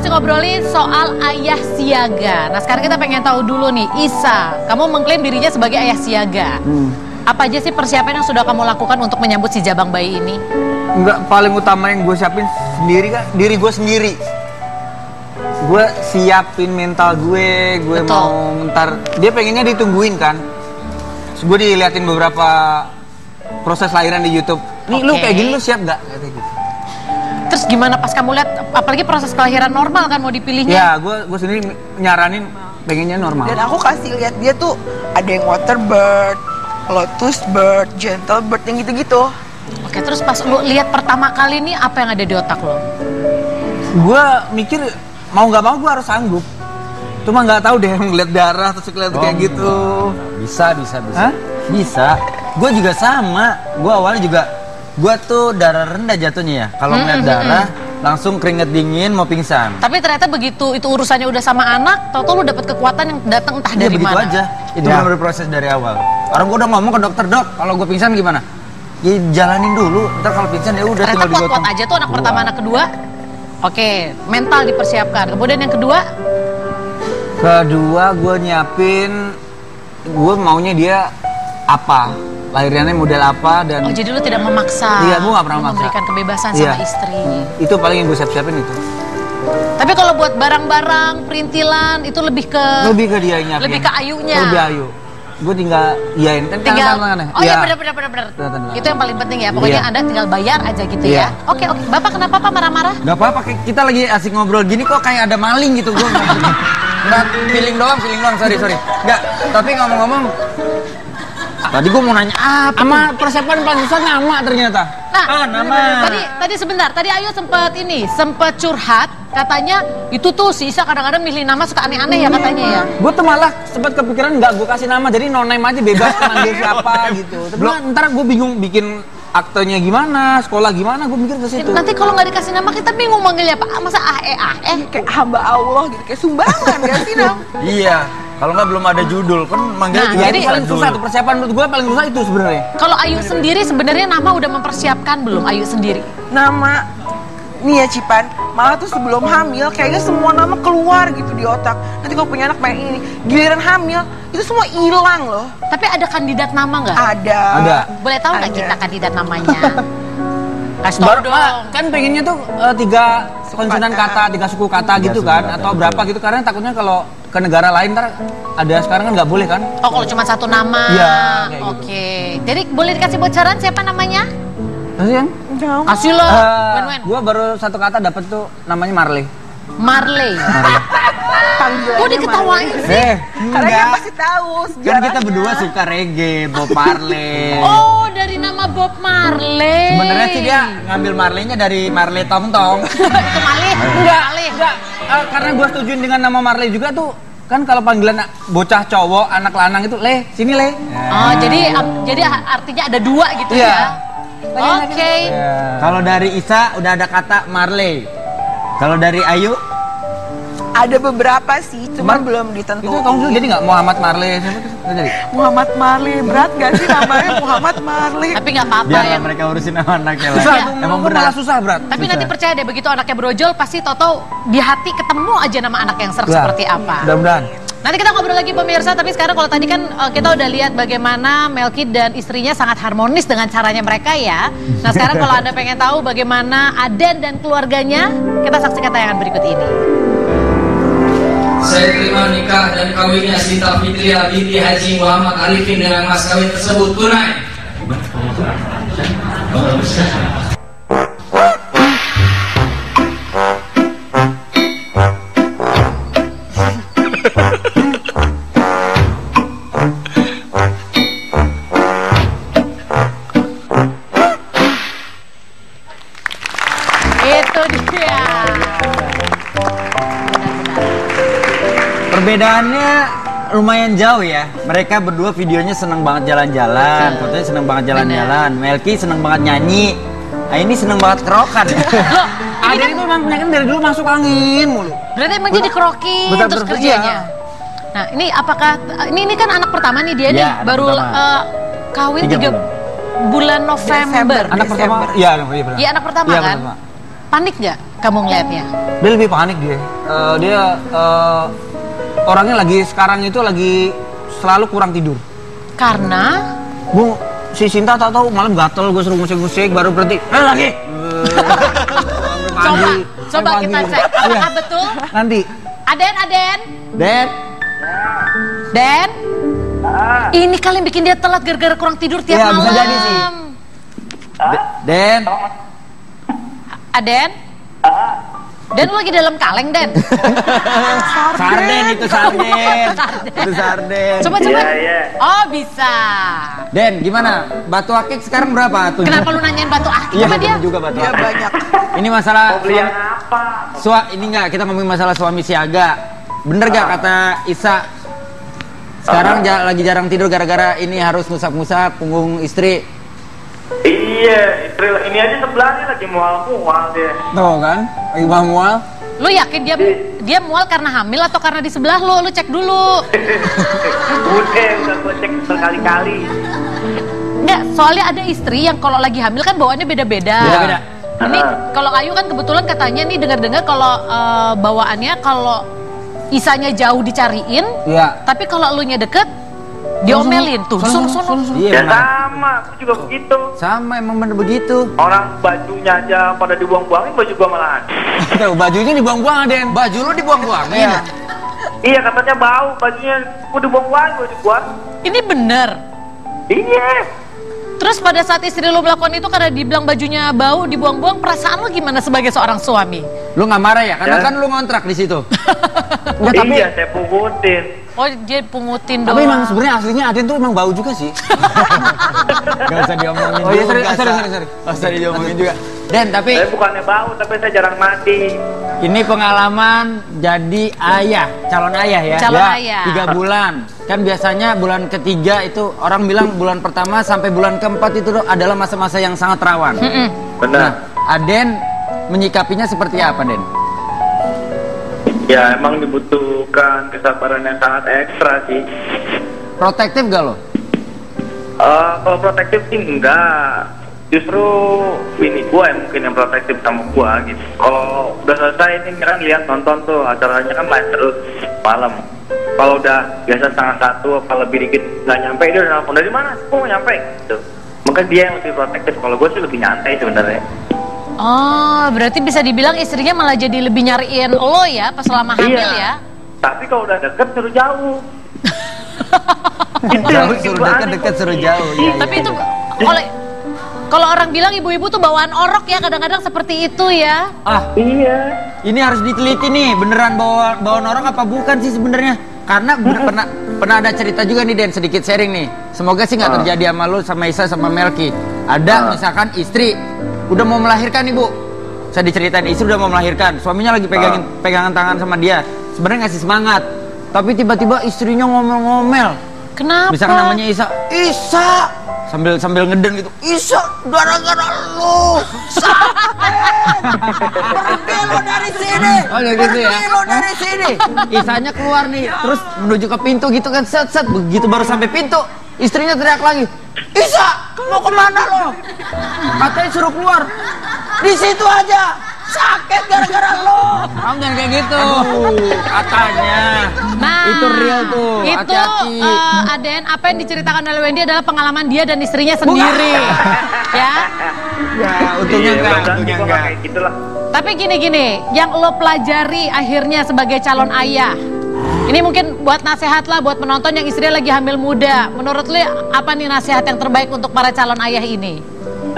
masih ngobrolin soal ayah siaga. Nah sekarang kita pengen tahu dulu nih, Isa, kamu mengklaim dirinya sebagai ayah siaga. Apa aja sih persiapan yang sudah kamu lakukan untuk menyambut si jabang bayi ini? Enggak, paling utama yang gue siapin sendiri kan, diri gue sendiri. Gue siapin mental gue mau ntar, dia pengennya ditungguin kan. Terus gue diliatin beberapa proses lahiran di YouTube. Nih lu kayak gini lu siap gak? Kayak gitu. Terus gimana pas kamu lihat, apalagi proses kelahiran normal kan mau dipilihnya? Ya, gue sendiri nyaranin pengennya normal. Dan aku kasih lihat dia tuh ada yang water bird, lotus bird, gentle bird, yang gitu-gitu. Oke, terus pas lu lihat pertama kali nih apa yang ada di otak lo? Gue mikir mau nggak mau gue harus sanggup. Cuma nggak tahu deh ngeliat darah terus ngeliat kayak gitu. Bisa. Hah? Bisa. Gue juga sama. Gue awalnya juga, gue tuh darah rendah jatuhnya ya. Kalau ngeliat darah, langsung keringet dingin mau pingsan. Tapi ternyata begitu itu urusannya udah sama anak, tau-tau lu dapet kekuatan yang datang entah dari begitu mana. aja. Itu benar proses dari awal. Orang gue udah ngomong ke dokter, dok, kalau gue pingsan gimana? Ya jalanin dulu. Ntar kalau pingsan ya udah Ternyata tinggal digotong. kuat-kuat aja tuh anak pertama, anak kedua. Oke, mental dipersiapkan. Kemudian yang kedua? Kedua gue nyiapin, gue maunya dia apa, lahirannya model apa dan. Oh jadi lu tidak memaksa. Iya, gue gak pernah memaksa. Memberikan kebebasan sama istri. Itu paling yang gue siapin itu. Tapi kalau buat barang-barang, perintilan itu lebih ke. Lebih ke dia nyiapin. Lebih ke ayunya. Lebih ayu. Gue tinggal iyain kan tinggal. Oh iya benar. Benar. Itu yang paling penting ya. Pokoknya Anda tinggal bayar aja gitu ya. Oke. Bapak kenapa Pak marah-marah? Gak apa-apa, kita lagi asik ngobrol gini kok kayak ada maling gitu. Gue nggak feeling doang, sorry. Nggak, tapi ngomong-ngomong, tadi gue mau nanya apa? Sama persiapan pantesan nama ternyata. Nah, nama. Tadi sebentar. Tadi Ayu sempat curhat. Katanya itu tuh si Isa kadang-kadang milih nama suka aneh-aneh ya katanya ya. Gue tuh malah sempat kepikiran nggak gue kasih nama, jadi no name aja bebas manggil siapa gitu. Tapi ntar gue bingung bikin aktenya gimana, sekolah gimana, gue mikir ke situ. Nanti kalau nggak dikasih nama kita bingung manggilnya apa? Masa Kayak hamba Allah gitu, kayak sumbangan gak sih Nam? Iya, kalau nggak belum ada judul kan manggilnya juga jadi paling susah tuh persiapan menurut gue paling susah itu sebenarnya. Kalau Ayu sendiri sebenarnya nama udah mempersiapkan belum Ayu sendiri? Nama nih ya Cipan, malah tuh sebelum hamil kayaknya semua nama keluar gitu di otak. Nanti kalau punya anak pengen ini, giliran hamil itu semua hilang loh. Tapi ada kandidat nama nggak? Ada. Boleh tahu nggak kita kandidat namanya? Kasih tau Baru dong. kan pengennya tuh 3 konsonan kata, 3 suku kata gitu kan, atau berapa gitu, karena takutnya kalau ke negara lain ntar ada sekarang kan nggak boleh kan. Oh kalau cuma satu nama. Iya, kayak gitu. Oke. Jadi boleh dikasih bocoran siapa namanya? Kasih yang? Kasih loh. Gue baru 1 kata dapet tuh namanya Marley. Marley. Panggilannya Kok diketawain sih? Karena dia pasti tahu Kan sejarahnya. kita berdua suka reggae, Bob Marley. Oh dari nama Bob Marley. Sebenarnya sih dia ngambil Marley-nya dari Marley Tong Tong. Itu Marley. Enggak. Karena gue setujuin dengan nama Marley juga tuh. Kan kalau panggilan bocah cowok, anak lanang itu, Le, sini Le. Oh jadi artinya ada 2 gitu ya? Oke. Kalau dari Isa udah ada kata Marley. Kalau dari Ayu Ada beberapa sih, cuma belum ditentukan. Itu kamu dulu jadi nggak Muhammad Marley? Siapa tuh? Nggak jadi? Muhammad Marley, berat gak sih namanya Muhammad Marley? Tapi nggak apa-apa biar ya. mereka urusin anaknya lah. Susah Iya. tuh, Emang gue berat. malah susah berat. Tapi nanti percaya deh begitu anaknya brojol pasti Toto di hati ketemu aja nama anak yang serak seperti apa. Mudah-mudahan. Nanti kita ngobrol lagi pemirsa, tapi sekarang kalau tadi kan kita udah lihat bagaimana Melky dan istrinya sangat harmonis dengan caranya mereka ya. Nah sekarang kalau Anda pengen tahu bagaimana Aden dan keluarganya, kita saksikan tayangan berikut ini. Saya terima nikah dan kawinnya Sita Fitria binti Haji Muhammad Arifin dengan mas kawin tersebut tunai. Itu dia. Perbedaannya lumayan jauh ya. Mereka berdua videonya seneng banget jalan-jalan, fotonya seneng banget jalan-jalan. Melky seneng banget nyanyi. Nah ini seneng banget kerokan ya. Ada itu memang penyakit dari dulu masuk angin mulu. Berarti emang jadi kerokin Betul, terus betul, kerjanya. iya. Nah ini apakah ini kan anak pertama nih dia Iya, nih anak baru pertama. kawin 3 3 bulan November. Desember. Anak pertama, iya benar. Iya anak pertama Iya, kan. pertama. Panik nggak? kamu ngeliatnya? Dia lebih panik dia. Orangnya lagi sekarang itu lagi selalu kurang tidur. Karena Si Sinta tahu malam gatel, gue suruh musik-musik baru berhenti. Lagi. Coba kita cek. Apakah betul? Nanti. Aden. Den. Ini kalian bikin dia telat gara-gara kurang tidur tiap malam. Bisa jadi sih. Den. Aden? Den lu lagi dalam kaleng, Den? Sarden. Itu sarden. Coba. Oh, bisa. Den, gimana? Batu akik sekarang berapa tuh? Kenapa lu nanyain batu akik sama dia? juga batu Dia akik. banyak. Ini masalah Beli yang apa? ini enggak, kita ngomongin masalah suami siaga. Bener gak kata Isa? Sekarang lagi jarang tidur gara-gara ini harus ngusap-ngusap punggung istri. Iya, istri ini aja sebelahnya lagi mual-mual dia. Tuh kan, lagi mual. Lu yakin dia mual karena hamil atau karena di sebelah lu? Lu cek dulu. Udah gue cek berkali-kali. Enggak, soalnya ada istri yang kalau lagi hamil kan bawaannya beda-beda. Beda-beda. Ini kalau Ayu kan kebetulan katanya nih dengar-dengar kalau bawaannya kalau Isanya jauh dicariin, Iya. tapi kalau elunya deket diomelin tuh. Sono. Iya, Ya benar. sama, aku juga begitu. Sama emang bener begitu. Orang bajunya aja pada dibuang-buangin, baju gua malahan. Tuh, bajunya dibuang-buang, Den. Baju lu dibuang-buangin. Iya, katanya bau, bajunya gua dibuang-buangin, baju gua. Ini bener. Iya. Terus pada saat istri lu melakukan itu karena dibilang bajunya bau, dibuang-buang, perasaan lu gimana sebagai seorang suami? Lu nggak marah ya? Karena Ya. kan lu ngontrak di situ. Iya, saya pungutin. Oh, dia pungutin Tapi doang. emang sebenarnya aslinya Aden tuh emang bau juga sih. Gak usah diomongin Oh iya, juga. sorry. Gak usah diomongin juga. Den, tapi Saya bukannya bau, tapi saya jarang mandi. ini pengalaman jadi ayah, calon ayah ya. Calon Ya, ayah. 3 bulan. Kan biasanya bulan ketiga itu orang bilang bulan pertama sampai bulan keempat itu adalah masa-masa yang sangat rawan. Nah, Benar. Aden menyikapinya seperti apa, Den? Ya, emang dibutuhkan kesabaran yang sangat ekstra sih. Protektif gak lo? Kalau protektif sih enggak. Justru bini gua yang mungkin yang protektif sama gua gitu. Kalau udah selesai ini kan lihat nonton tuh acaranya kan live terus malam. Kalau udah biasa 12:30 apa lebih dikit nggak nyampe dia udah nelfon dari mana? Kok nggak nyampe? Gitu. Mungkin dia yang lebih protektif. Kalau gua sih lebih nyantai sebenarnya. Oh, berarti bisa dibilang istrinya malah jadi lebih nyariin lo ya pas selama hamil ya? Tapi kalau udah deket suruh jauh. Itu yang Jauh bikin suruh gua aneh, deket-deket kok. suruh jauh. Iya, Tapi iya, itu iya. kalau orang bilang ibu-ibu tuh bawaan orok ya, kadang-kadang seperti itu ya. Iya. Ini harus diteliti nih, beneran bawaan orang apa bukan sih sebenarnya? Karena pernah ada cerita juga nih, Den, sedikit sharing nih. Semoga sih nggak terjadi sama lu, sama Isa, sama Melki. Ada misalkan istri udah mau melahirkan nih, Bu. Saya diceritain istri udah mau melahirkan, suaminya lagi pegangan tangan sama dia. Sebenarnya ngasih semangat, tapi tiba-tiba istrinya ngomel-ngomel. Kenapa? Misalkan namanya Isa, sambil ngeden gitu. Isa, gara-gara lu pergi lo dari sini. Oh gitu ya. Pergi lo dari sini. Isanya keluar nih, terus menuju ke pintu gitu kan, set begitu baru sampai pintu, istrinya teriak lagi. Isa, mau kemana lo? Katanya suruh keluar. Di situ aja. Sakit gara-gara lo. Kamu jangan kayak gitu. Katanya. Nah, itu real tuh. Itu Hati-hati. Aden, apa yang diceritakan oleh Wendy adalah pengalaman dia dan istrinya sendiri. Ya. Ya, untungnya enggak, mudah-mudahan untungnya gua nggak enggak. kayak gitulah. Tapi gini, yang lo pelajari akhirnya sebagai calon ayah. Ini mungkin buat nasihat lah buat penonton yang istrinya lagi hamil muda. Menurut lo apa nih nasihat yang terbaik untuk para calon ayah ini?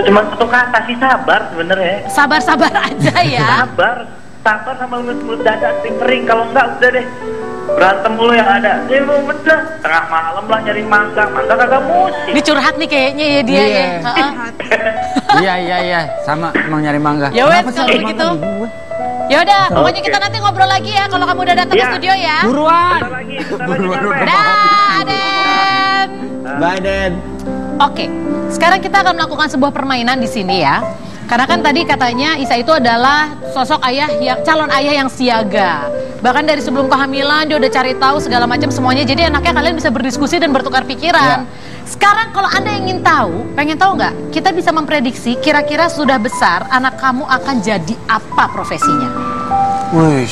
Cuma satu kata sih, sabar sebenarnya. Sabar-sabar aja ya. Sabar sama mulut dada kering. Kalau enggak udah deh berantem mulu yang ada. Ya udah tengah malam lah nyari mangga kagak musim. Ini curhat nih kayaknya ya dia Iya. ya. Heeh. Iya, sama emang nyari mangga. Ya wes Kenapa sih kalau harus gitu. makan ibu gue? Ya udah, pokoknya Oke. kita nanti ngobrol lagi ya kalau kamu udah datang ke Iya. studio ya. Buruan. Bentar lagi nyampe. Dah, Den. Bye, Den. Oke, sekarang kita akan melakukan sebuah permainan di sini ya. Karena kan tadi katanya Isa itu adalah sosok ayah yang calon ayah yang siaga. Bahkan dari sebelum kehamilan dia udah cari tahu segala macam semuanya. Jadi enaknya kalian bisa berdiskusi dan bertukar pikiran. Sekarang kalau Anda ingin tahu, pengen tahu nggak? Kita bisa memprediksi kira-kira sudah besar anak kamu akan jadi apa profesinya. Wih.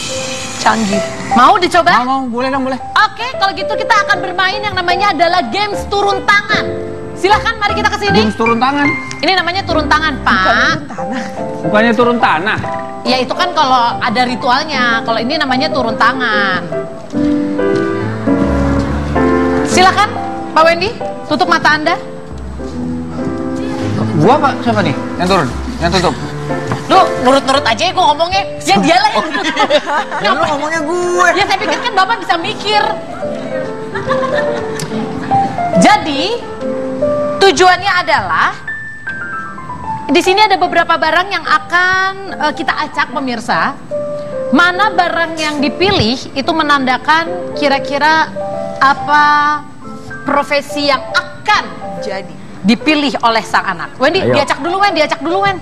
Canggih. Mau dicoba? Mau, boleh dong, boleh. Oke, kalau gitu kita akan bermain yang namanya adalah games turun tangan. Silahkan, mari kita ke sini. Games turun tangan. Ini namanya turun tangan, Pak. Bukannya turun tanah. Ya itu kan kalau ada ritualnya. Kalau ini namanya turun tangan. Silakan, Pak Wendy, tutup mata Anda. Gua apa? Siapa nih? Yang turun? Yang tutup? Lu nurut-nurut aja ya gue ngomongnya. Ya dialah yang Ya lu ngomongnya gue. Ya saya pikir kan Bapak bisa mikir. Jadi tujuannya adalah di sini ada beberapa barang yang akan kita acak pemirsa. Mana barang yang dipilih itu menandakan kira-kira apa profesi yang akan Jadi dipilih oleh sang anak. Wendy, Ayo. diacak dulu Wen, diacak dulu Wen.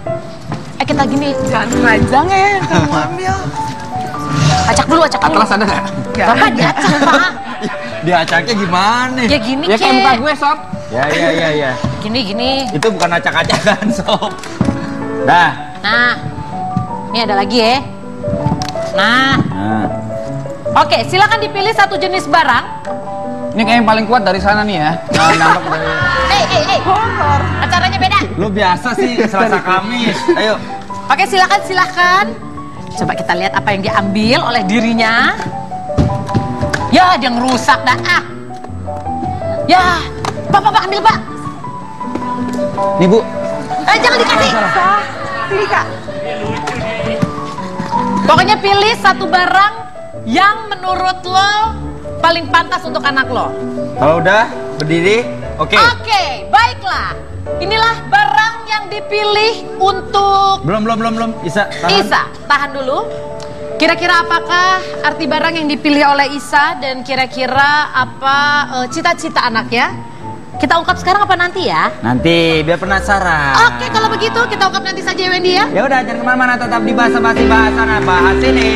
Kita gini, jangan rajang ya yang kamu ambil. acak dulu, acak dulu. Atlas ada nggak? Bapak diacak, Pak. Diacaknya gimana? Ya gini, Ya kayak Kek. muka gue, Sob. Ya. Gini. Itu bukan acak-acakan, Sob. Dah. Nah, ini ada lagi ya. Nah, oke, silakan dipilih satu jenis barang. Ini kayak yang paling kuat dari sana nih ya. Nah, nambah dari... Horor. Acaranya beda. Lu biasa sih Selasa Kamis. Ayo. Oke, silakan. Coba kita lihat apa yang diambil oleh dirinya. Ya, dia ngerusak dah. Ya, Pak, ambil Pak. Nih, Bu. Jangan dikasih. Sini Kak. Pokoknya pilih satu barang yang menurut lo paling pantas untuk anak lo. Kalau udah berdiri, oke. Oke, baiklah. Inilah barang yang dipilih untuk Belum. Isa, tahan. Isa. Tahan dulu. Kira-kira apakah arti barang yang dipilih oleh Isa dan kira-kira apa cita-cita anaknya? Kita ungkap sekarang apa nanti ya? Nanti, biar penasaran. Oke, kalau begitu kita ungkap nanti saja ya Wendy ya. Ya udah, jangan kemana-mana, tetap di bahasa-bahasa ini.